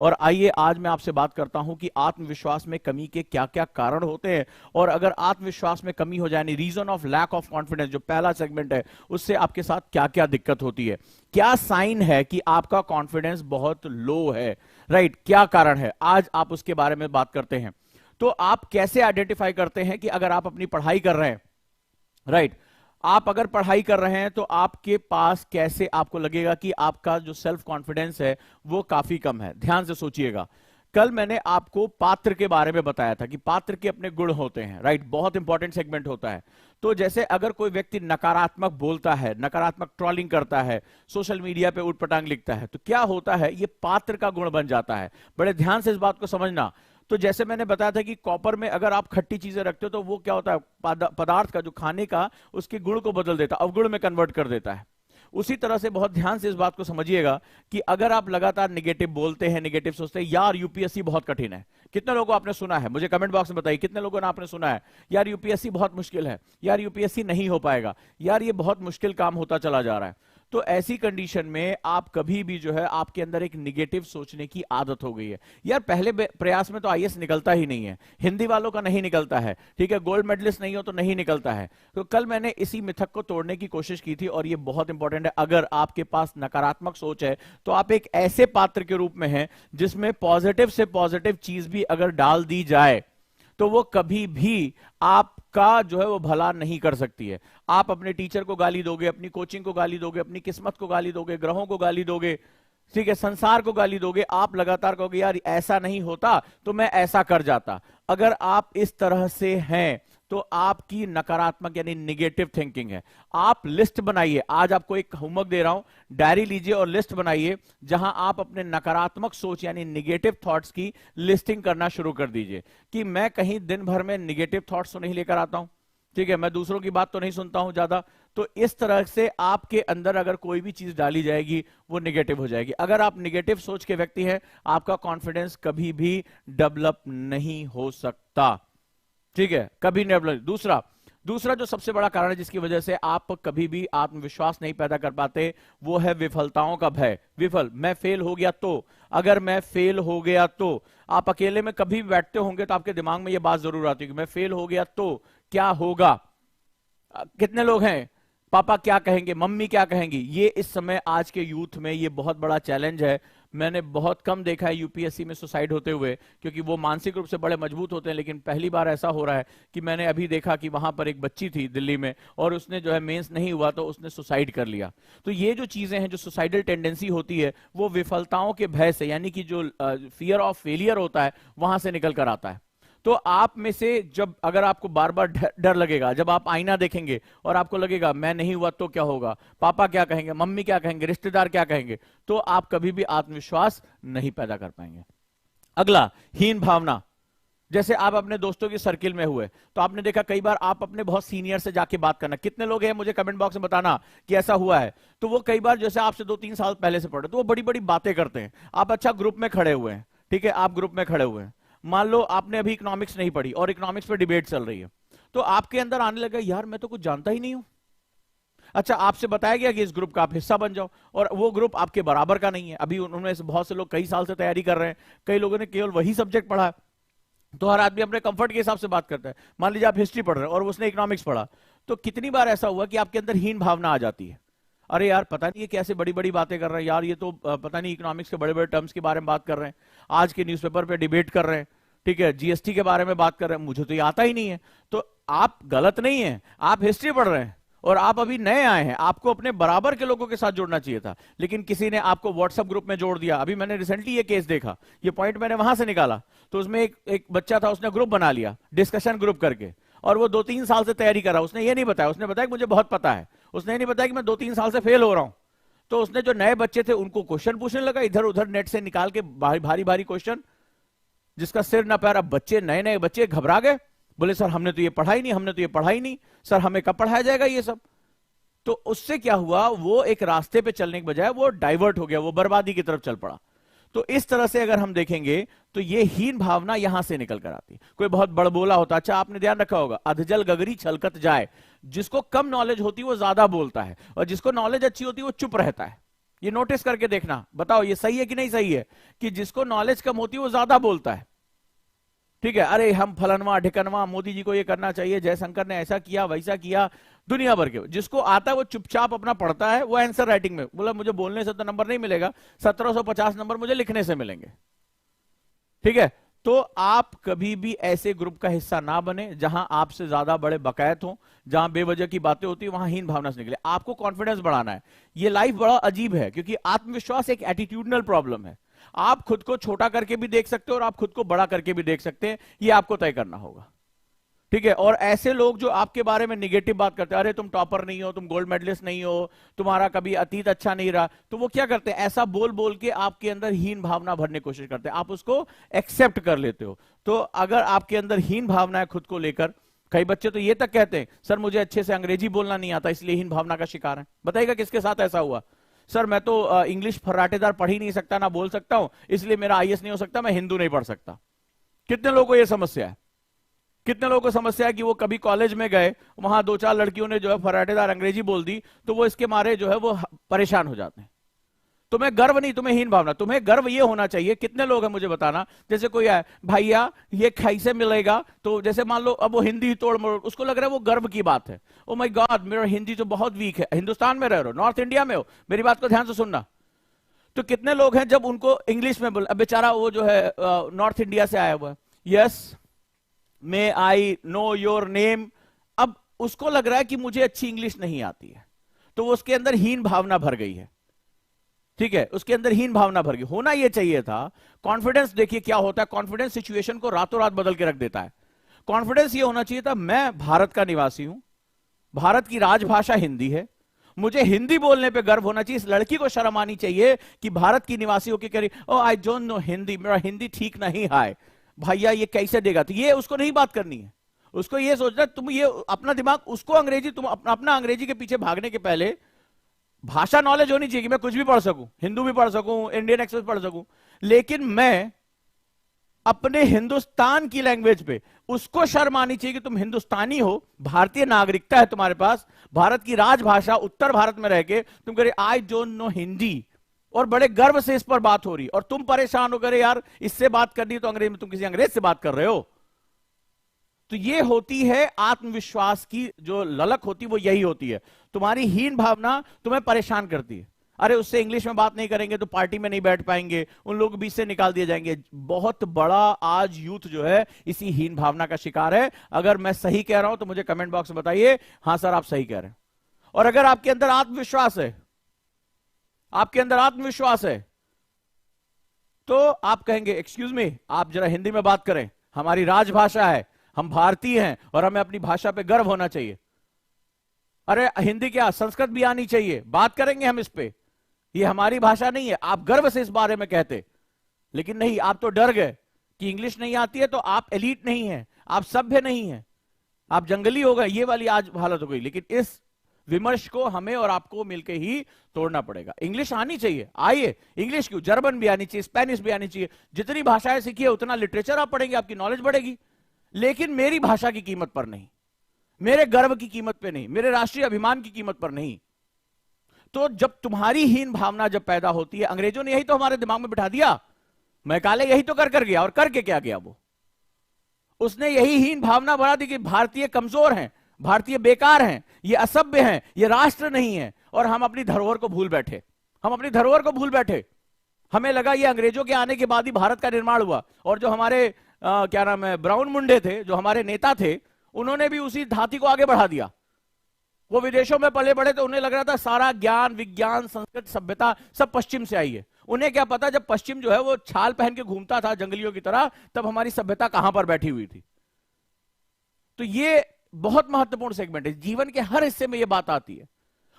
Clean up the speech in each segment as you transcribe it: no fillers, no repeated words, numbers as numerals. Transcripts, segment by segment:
और आइए आज मैं आपसे बात करता हूं कि आत्मविश्वास में कमी के क्या क्या कारण होते हैं, और अगर आत्मविश्वास में कमी हो जाए, reason of lack of confidence जो पहला सेगमेंट है, उससे आपके साथ क्या क्या दिक्कत होती है, क्या साइन है कि आपका कॉन्फिडेंस बहुत लो है, राइट, क्या कारण है, आज आप उसके बारे में बात करते हैं। तो आप कैसे आइडेंटिफाई करते हैं कि अगर आप अपनी पढ़ाई कर रहे हैं, राइट, आप अगर पढ़ाई कर रहे हैं तो आपके पास कैसे आपको लगेगा कि आपका जो सेल्फ कॉन्फिडेंस है वो काफी कम है। ध्यान से सोचिएगा, कल मैंने आपको पात्र के बारे में बताया था कि पात्र के अपने गुण होते हैं, राइट, बहुत इंपॉर्टेंट सेगमेंट होता है। तो जैसे अगर कोई व्यक्ति नकारात्मक बोलता है, नकारात्मक ट्रोलिंग करता है, सोशल मीडिया पे उठपटांग लिखता है, तो क्या होता है, ये पात्र का गुण बन जाता है। बड़े ध्यान से इस बात को समझना। तो जैसे मैंने बताया था कि कॉपर में अगर आप खट्टी चीजें रखते हो तो वो क्या होता है, पदार्थ का जो खाने का उसके गुण को बदल देता है, अवगुण में कन्वर्ट कर देता है। उसी तरह से बहुत ध्यान से इस बात को समझिएगा कि अगर आप लगातार निगेटिव बोलते हैं, निगेटिव सोचते हैं, यार यूपीएससी बहुत कठिन है, कितने लोगों आपने सुना है, मुझे कमेंट बॉक्स में बताइए कितने लोगों ने आपने सुना है, यार यूपीएससी बहुत मुश्किल है, यार यूपीएससी नहीं हो पाएगा, यार ये बहुत मुश्किल काम होता चला जा रहा है। तो ऐसी कंडीशन में आप कभी भी जो है आपके अंदर एक निगेटिव सोचने की आदत हो गई है। यार पहले प्रयास में तो आईएएस निकलता ही नहीं है, हिंदी वालों का नहीं निकलता है, ठीक है, गोल्ड मेडलिस्ट नहीं हो तो नहीं निकलता है। तो कल मैंने इसी मिथक को तोड़ने की कोशिश की थी, और ये बहुत इंपॉर्टेंट है। अगर आपके पास नकारात्मक सोच है तो आप एक ऐसे पात्र के रूप में हैं जिसमें पॉजिटिव से पॉजिटिव चीज भी अगर डाल दी जाए तो वो कभी भी आपका जो है वो भला नहीं कर सकती है। आप अपने टीचर को गाली दोगे, अपनी कोचिंग को गाली दोगे, अपनी किस्मत को गाली दोगे, ग्रहों को गाली दोगे, ठीक है, संसार को गाली दोगे, आप लगातार कहोगे यार ऐसा नहीं होता तो मैं ऐसा कर जाता। अगर आप इस तरह से हैं तो आपकी नकारात्मक यानी निगेटिव थिंकिंग है। आप लिस्ट बनाइए, आज आपको एक होमवर्क दे रहा हूं, डायरी लीजिए और लिस्ट बनाइए जहां आप अपने नकारात्मक सोच यानी निगेटिव थॉट्स की लिस्टिंग करना शुरू कर दीजिए कि मैं कहीं दिन भर में निगेटिव थॉट्स तो नहीं लेकर आता हूं, ठीक है, मैं दूसरों की बात तो नहीं सुनता हूं ज्यादा। तो इस तरह से आपके अंदर अगर कोई भी चीज डाली जाएगी वो निगेटिव हो जाएगी। अगर आप निगेटिव सोच के व्यक्ति हैं, आपका कॉन्फिडेंस कभी भी डेवलप नहीं हो सकता, ठीक है, कभी नहीं। दूसरा जो सबसे बड़ा कारण है जिसकी वजह से आप कभी भी आत्मविश्वास नहीं पैदा कर पाते, वो है विफलताओं का भय। मैं फेल हो गया तो, अगर मैं फेल हो गया तो, आप अकेले में कभी भी बैठते होंगे तो आपके दिमाग में ये बात जरूर आती है कि मैं फेल हो गया तो क्या होगा। कितने लोग हैं, पापा क्या कहेंगे, मम्मी क्या कहेंगी, ये इस समय आज के यूथ में ये बहुत बड़ा चैलेंज है। मैंने बहुत कम देखा है यूपीएससी में सुसाइड होते हुए, क्योंकि वो मानसिक रूप से बड़े मजबूत होते हैं, लेकिन पहली बार ऐसा हो रहा है कि मैंने अभी देखा कि वहां पर एक बच्ची थी दिल्ली में और उसने जो है मेंस नहीं हुआ तो उसने सुसाइड कर लिया। तो ये जो चीजें हैं, जो सुसाइडल टेंडेंसी होती है, वो विफलताओं के भय से, यानी कि जो फियर ऑफ फेलियर होता है वहां से निकल कर आता है। तो आप में से जब अगर आपको बार बार डर लगेगा, जब आप आईना देखेंगे और आपको लगेगा मैं नहीं हुआ तो क्या होगा, पापा क्या कहेंगे, मम्मी क्या कहेंगे, रिश्तेदार क्या कहेंगे, तो आप कभी भी आत्मविश्वास नहीं पैदा कर पाएंगे। अगला, हीन भावना। जैसे आप अपने दोस्तों की सर्किल में हुए तो आपने देखा कई बार आप अपने बहुत सीनियर से जाके बात करना, कितने लोग हैं मुझे कमेंट बॉक्स में बताना कि ऐसा हुआ है। तो वो कई बार जैसे आपसे 2-3 साल पहले से पढ़े तो वो बड़ी बड़ी बातें करते हैं। आप अच्छा ग्रुप में खड़े हुए हैं, ठीक है, आप ग्रुप में खड़े हुए हैं, मान लो आपने अभी इकोनॉमिक्स नहीं पढ़ी और इकोनॉमिक्स पे डिबेट चल रही है, तो आपके अंदर आने लगा यार मैं तो कुछ जानता ही नहीं हूं। अच्छा, आपसे बताया गया कि इस ग्रुप का आप हिस्सा बन जाओ, और वो ग्रुप आपके बराबर का नहीं है। अभी उन्होंने बहुत से लोग कई साल से तैयारी कर रहे हैं, कई लोगों ने केवल वही सब्जेक्ट पढ़ा, तो हर आदमी अपने कंफर्ट के हिसाब से बात करता है। मान लीजिए आप हिस्ट्री पढ़ रहे हैं और उसने इकोनॉमिक्स पढ़ा, तो कितनी बार ऐसा हुआ कि आपके अंदर हीन भावना आ जाती है, अरे यार पता नहीं ये कैसे बड़ी बड़ी बातें कर रहे हैं, यार ये तो पता नहीं इकोनॉमिक्स के बड़े बड़े टर्म्स के बारे में बात कर रहे हैं, आज के न्यूज़पेपर पे डिबेट कर रहे हैं, ठीक है, जीएसटी के बारे में बात कर रहे हैं, मुझे तो ये आता ही नहीं है। तो आप गलत नहीं है, आप हिस्ट्री पढ़ रहे हैं और आप अभी नए आए हैं, आपको अपने बराबर के लोगों के साथ जुड़ना चाहिए था, लेकिन किसी ने आपको व्हाट्सएप ग्रुप में जोड़ दिया। अभी मैंने रिसेंटली ये केस देखा, ये पॉइंट मैंने वहां से निकाला, तो उसमें एक बच्चा था, उसने ग्रुप बना लिया डिस्कशन ग्रुप करके, और वो 2-3 साल से तैयारी कर रहा। उसने ये नहीं बताया, उसने बताया कि मुझे बहुत पता है, उसने ये नहीं बताया कि मैं 2-3 साल से फेल हो रहा हूं। तो उसने जो नए बच्चे थे उनको क्वेश्चन पूछने लगा, इधर उधर नेट से निकाल के भारी भारी क्वेश्चन, जिसका सिर ना पैर। अब बच्चे, नए नए बच्चे घबरा गए, बोले सर हमने तो ये पढ़ा ही नहीं, हमने तो ये पढ़ा ही नहीं, सर हमें कब पढ़ाया जाएगा ये सब। तो उससे क्या हुआ, वो एक रास्ते पे चलने के बजाय वो डाइवर्ट हो गया, वो बर्बादी की तरफ चल पड़ा। तो इस तरह से अगर हम देखेंगे तो ये हीन भावना यहां से निकल कर आती। कोई बहुत बड़बोला होता, अच्छा आपने ध्यान रखा होगा, अधजल गगरी छलकत जाए, जिसको कम नॉलेज होती है वो ज्यादा बोलता है, और जिसको नॉलेज अच्छी होती है वो चुप रहता है। ये नोटिस करके देखना, बताओ ये सही है कि नहीं सही है, कि जिसको नॉलेज कम होती है वो ज्यादा बोलता है। ठीक है, अरे हम फलनवा ढिकनवा, मोदी जी को ये करना चाहिए, जयशंकर ने ऐसा किया वैसा किया, दुनिया भर के। जिसको आता है वो चुपचाप अपना पढ़ता है, वो आंसर राइटिंग में बोला मुझे बोलने से तो नंबर नहीं मिलेगा, 1750 नंबर मुझे लिखने से मिलेंगे। ठीक है, तो आप कभी भी ऐसे ग्रुप का हिस्सा ना बने जहां आपसे ज्यादा बड़े बकायत हो, जहां बेवजह की बातें होती है, वहां हीन भावना से निकले। आपको कॉन्फिडेंस बढ़ाना है। ये लाइफ बड़ा अजीब है, क्योंकि आत्मविश्वास एक एटीट्यूडनल प्रॉब्लम है। आप खुद को छोटा करके भी देख सकते हो और आप खुद को बड़ा करके भी देख सकते हैं, ये आपको तय करना होगा। ठीक है, और ऐसे लोग जो आपके बारे में निगेटिव बात करते हैं, अरे तुम टॉपर नहीं हो, तुम गोल्ड मेडलिस्ट नहीं हो, तुम्हारा कभी अतीत अच्छा नहीं रहा, तो वो क्या करते हैं, ऐसा बोल बोल के आपके अंदर हीन भावना भरने की कोशिश करते हैं। आप उसको एक्सेप्ट कर लेते हो। तो अगर आपके अंदर हीन भावना है खुद को लेकर, कई बच्चे तो ये तक कहते हैं सर मुझे अच्छे से अंग्रेजी बोलना नहीं आता इसलिए हीन भावना का शिकार है। बताइएगा किसके साथ ऐसा हुआ? सर मैं तो इंग्लिश फर्राटेदार पढ़ ही नहीं सकता, ना बोल सकता हूं, इसलिए मेरा आईएएस नहीं हो सकता, मैं हिंदू नहीं पढ़ सकता। कितने लोगों को यह समस्या है? कितने लोगों को समस्या है कि वो कभी कॉलेज में गए, वहां दो चार लड़कियों ने जो है फर्राटेदार अंग्रेजी बोल दी, तो वो इसके मारे जो है वो परेशान हो जाते हैं। तुम्हें गर्व नहीं, तुम्हें हीन भावना। तुम्हें गर्व ये होना चाहिए, कितने लोग हैं मुझे बताना, जैसे कोई आए भैया ये कैसे मिलेगा, तो जैसे मान लो अब वो हिंदी तोड़ मोड़, उसको लग रहा है वो गर्व की बात है। ओ माय गॉड मेरा हिंदी तो बहुत वीक है। हिंदुस्तान में रह रहे हो, नॉर्थ इंडिया में हो, मेरी बात को ध्यान से सुनना। तो कितने लोग हैं जब उनको इंग्लिश में बोल, अब बेचारा वो जो है नॉर्थ इंडिया से आया हुआ है, yes may I know your name, अब उसको लग रहा है कि मुझे अच्छी इंग्लिश नहीं आती है, तो वो उसके अंदर हीन भावना भर गई है। ठीक है, उसके अंदर हीन भावना भर गई। होना यह चाहिए था कॉन्फिडेंस। देखिए क्या होता है, कॉन्फिडेंस सिचुएशन को रातों रात बदल के रख देता है। कॉन्फिडेंस ये होना चाहिए था मैं भारत का निवासी हूं, भारत की राजभाषा हिंदी है, मुझे हिंदी बोलने पे गर्व होना चाहिए। इस लड़की को शर्म आनी चाहिए कि भारत की निवासी होकर कह रही ओ आई डोंट नो हिंदी, मेरा हिंदी ठीक नहीं है, भैया ये कैसे देगा। तो ये उसको नहीं बात करनी है, उसको ये सोचना तुम ये अपना दिमाग, उसको अंग्रेजी, तुम अपना अंग्रेजी के पीछे भागने के पहले भाषा नॉलेज होनी चाहिए कि मैं कुछ भी पढ़ सकूं, हिंदू भी पढ़ सकूं, इंडियन एक्सप्रेस पढ़ सकूं, लेकिन मैं अपने हिंदुस्तान की लैंग्वेज पे, उसको शर्म आनी चाहिए कि तुम हिंदुस्तानी हो, भारतीय नागरिकता है तुम्हारे पास, भारत की राजभाषा उत्तर भारत में रह के तुम कह रहे आई डोंट नो हिंदी, और बड़े गर्व से इस पर बात हो रही, और तुम परेशान हो गए यार इससे बात करनी तो अंग्रेज में, तुम किसी अंग्रेज से बात कर रहे हो। तो ये होती है आत्मविश्वास की जो ललक होती है, वो यही होती है। तुम्हारी हीन भावना तुम्हें परेशान करती है। अरे उससे इंग्लिश में बात नहीं करेंगे तो पार्टी में नहीं बैठ पाएंगे, उन लोग बीच से निकाल दिए जाएंगे। बहुत बड़ा आज यूथ जो है इसी हीन भावना का शिकार है। अगर मैं सही कह रहा हूं तो मुझे कमेंट बॉक्स में बताइए हां सर आप सही कह रहे हैं। और अगर आपके अंदर आत्मविश्वास है, आपके अंदर आत्मविश्वास है, तो आप कहेंगे एक्सक्यूज मी आप जरा हिंदी में बात करें, हमारी राजभाषा है, हम भारतीय हैं और हमें अपनी भाषा पे गर्व होना चाहिए। अरे हिंदी क्या संस्कृत भी आनी चाहिए, बात करेंगे हम इस पे, ये हमारी भाषा नहीं है। आप गर्व से इस बारे में कहते, लेकिन नहीं, आप तो डर गए कि इंग्लिश नहीं आती है तो आप एलीट नहीं है, आप सभ्य नहीं है, आप जंगली हो गए। ये वाली आज हालत हो गई। लेकिन इस विमर्श को हमें और आपको मिलकर ही तोड़ना पड़ेगा। इंग्लिश आनी चाहिए, आइए, इंग्लिश क्यों, जर्मन भी आनी चाहिए, स्पेनिश भी आनी चाहिए। जितनी भाषाएं सीखिए उतना लिटरेचर आप पढ़ेंगे, आपकी नॉलेज बढ़ेगी। लेकिन मेरी भाषा की कीमत पर नहीं, मेरे गर्व की कीमत पे नहीं, मेरे राष्ट्रीय अभिमान की कीमत पर नहीं। तो जब तुम्हारी हीन भावना जब पैदा होती है, अंग्रेजों ने यही तो हमारे दिमाग में बिठा दिया, मैकाले यही तो कर गया, और करके क्या गया वो, उसने यही हीन भावना बढ़ा दी कि भारतीय कमजोर हैं, भारतीय बेकार हैं, ये असभ्य हैं, ये राष्ट्र नहीं है। और हम अपनी धरोहर को भूल बैठे, हम अपनी धरोहर को भूल बैठे। हमें लगा ये अंग्रेजों के आने के बाद ही भारत का निर्माण हुआ। और जो हमारे क्या नाम है ब्राउन मुंडे थे, जो हमारे नेता थे, उन्होंने भी उसी धाती को आगे बढ़ा दिया। वो विदेशों में पले बढ़े तो उन्हें लग रहा था सारा ज्ञान विज्ञान संस्कृत सभ्यता सब पश्चिम से आई है। उन्हें क्या पता जब पश्चिम जो है वो छाल पहन के घूमता था जंगलियों की तरह, तब हमारी सभ्यता कहां पर बैठी हुई थी। तो ये बहुत महत्वपूर्ण सेगमेंट है, जीवन के हर हिस्से में ये बात आती है।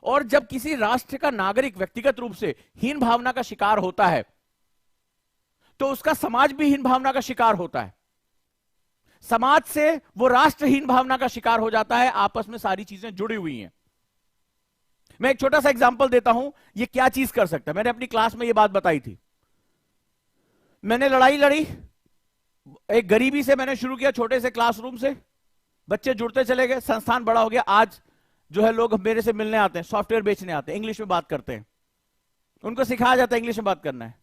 और जब किसी राष्ट्र का नागरिक व्यक्तिगत रूप से हीन भावना का शिकार होता है, तो उसका समाज भी हीन भावना का शिकार होता है। समाज से वो राष्ट्रहीन भावना का शिकार हो जाता है। आपस में सारी चीजें जुड़ी हुई हैं। मैं एक छोटा सा एग्जांपल देता हूं, ये क्या चीज कर सकता है। मैंने अपनी क्लास में ये बात बताई थी। मैंने लड़ाई लड़ी, एक गरीबी से मैंने शुरू किया, छोटे से क्लासरूम से, बच्चे जुड़ते चले गए, संस्थान बड़ा हो गया। आज जो है लोग मेरे से मिलने आते हैं, सॉफ्टवेयर बेचने आते हैं, इंग्लिश में बात करते हैं, उनको सिखाया जाता है इंग्लिश में बात करना है,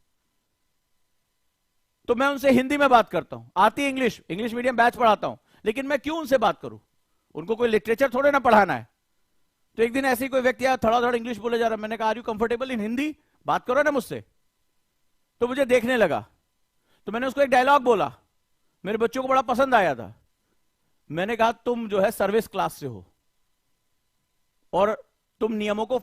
तो मैं उनसे हिंदी में बात करता हूं, आती इंग्लिश, इंग्लिश मीडियम बैच पढ़ाता हूं, लेकिन मैं क्यों उनसे बात करूं? उनको कोई लिटरेचर थोड़े ना पढ़ाना है। तो एक दिन ऐसे ही कोई व्यक्ति आया, थोड़ा थोड़ा इंग्लिश बोले जा रहा है, मैंने कहा are you comfortable in Hindi, बात करो ना मुझसे। तो मुझे देखने लगा, तो मैंने उसको एक डायलॉग बोला, मेरे बच्चों को बड़ा पसंद आया था। मैंने कहा तुम जो है सर्विस क्लास से हो और तुम नियमों को